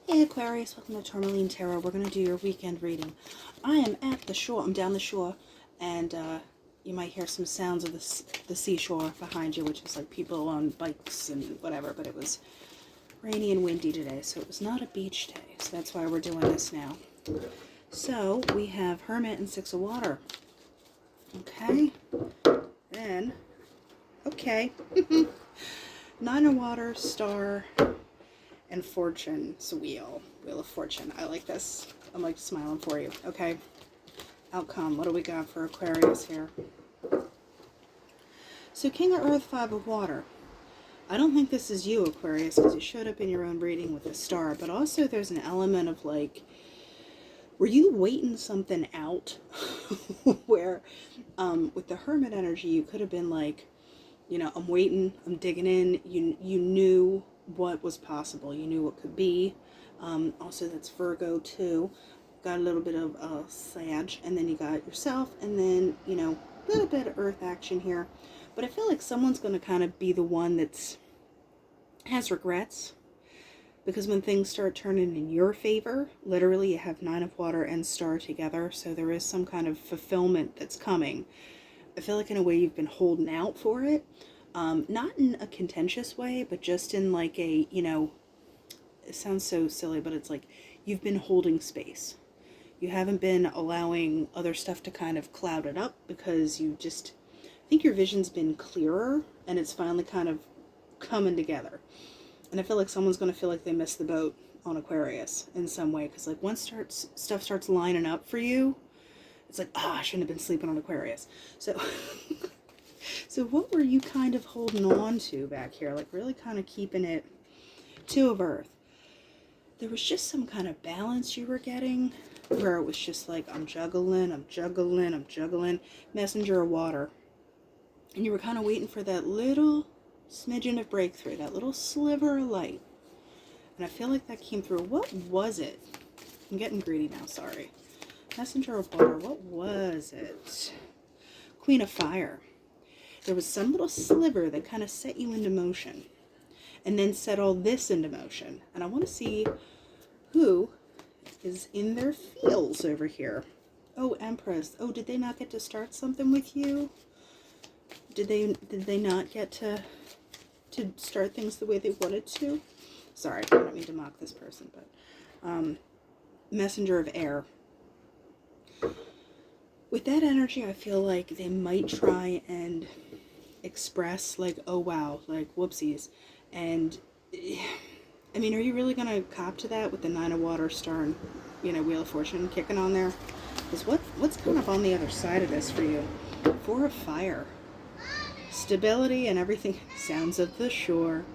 Hey Aquarius, welcome to Tourmaline Tarot. We're going to do your weekend reading. I am at the shore. I'm down the shore, and you might hear some sounds of the seashore behind you, which is like people on bikes and whatever, but it was rainy and windy today, so it was not a beach day, so that's why we're doing this now. So we have Hermit and Six of Water. Okay. Then, okay. Nine of Water, Star, and Fortune's Wheel of Fortune. I like this. I'm like smiling for you. Okay, outcome. What do we got for Aquarius here? So King of Earth, Five of Water. I don't think this is you, Aquarius, because you showed up in your own reading with a star, but also there's an element of like, were you waiting something out? Where with the Hermit energy, you could have been like, you know, I'm waiting, I'm digging in. You knew what was possible. You knew what could be. Also, that's Virgo too. Got a little bit of Sag, and then you got yourself, and then, you know, a little bit of Earth action here. But I feel like someone's going to kind of be the one that's has regrets, because when things start turning in your favor, literally you have Nine of Water and Star together, so there is some kind of fulfillment that's coming. I feel like in a way you've been holding out for it. Not in a contentious way, but just in like a, you know, it sounds so silly, but it's like you've been holding space. You haven't been allowing other stuff to kind of cloud it up, because you just, I think your vision's been clearer and it's finally kind of coming together. And I feel like someone's going to feel like they missed the boat on Aquarius in some way, because like once stuff starts lining up for you, it's like, I shouldn't have been sleeping on Aquarius. So so what were you kind of holding on to back here? Like really kind of keeping it. Two of Earth. There was just some kind of balance you were getting, where it was just like, I'm juggling, I'm juggling, I'm juggling. Messenger of Water. And you were kind of waiting for that little smidgen of breakthrough, that little sliver of light. And I feel like that came through. What was it? I'm getting greedy now, sorry. Messenger of Water, what was it? Queen of Fire. There was some little sliver that kind of set you into motion, and then set all this into motion. And I want to see who is in their feels over here. Oh, Empress. Oh, did they not get to start something with you? Did they not get to start things the way they wanted to? Sorry, I don't mean to mock this person, but Messenger of Air. With that energy, I feel like they might try and express like, oh wow, like whoopsies. And I mean, are you really gonna cop to that with the Nine of Water, Star, and, you know, Wheel of Fortune kicking on there? Because what's kind of on the other side of this for you? Four of Fire. Stability and everything. Sounds of the shore.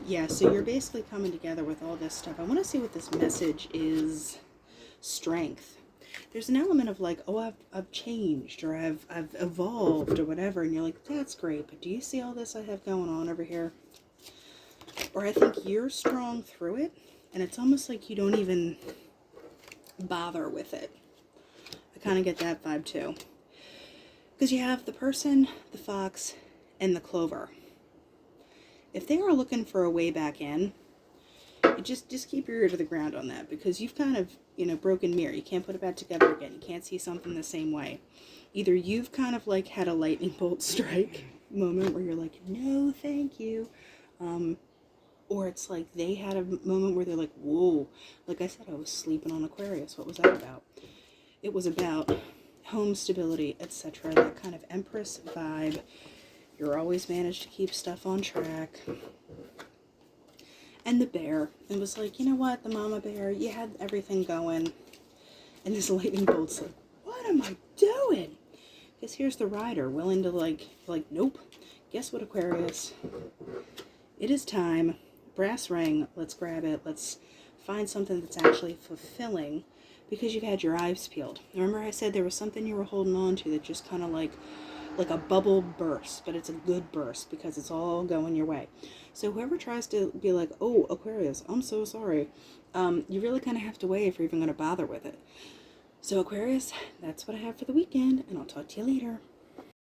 Yeah, so you're basically coming together with all this stuff. I want to see what this message is. Strength. There's an element of like, oh, I've changed, or I've evolved, or whatever, and you're like, that's great, but do you see all this I have going on over here? Or I think you're strong through it, and it's almost like you don't even bother with it. I kind of get that vibe too. Because you have the person, the fox, and the clover. If they are looking for a way back in, just keep your ear to the ground on that, because you've kind of, you know, broken mirror. You can't put it back together again. You can't see something the same way. Either you've kind of like had a lightning bolt strike moment where you're like, no, thank you. Or it's like they had a moment where they're like, whoa. Like I said, I was sleeping on Aquarius. What was that about? It was about home stability, etc. That kind of Empress vibe. You're always managed to keep stuff on track. And the bear. It was like, you know what, the mama bear, you had everything going. And this lightning bolt's like, what am I doing? Because here's the rider, willing to like, nope. Guess what, Aquarius? It is time. Brass ring. Let's grab it. Let's find something that's actually fulfilling, because you've had your eyes peeled. Remember I said there was something you were holding on to that just kind of like a bubble burst, but it's a good burst because it's all going your way. So whoever tries to be like, oh, Aquarius, I'm so sorry, you really kind of have to weigh if you're even going to bother with it. So Aquarius, that's what I have for the weekend, and I'll talk to you later.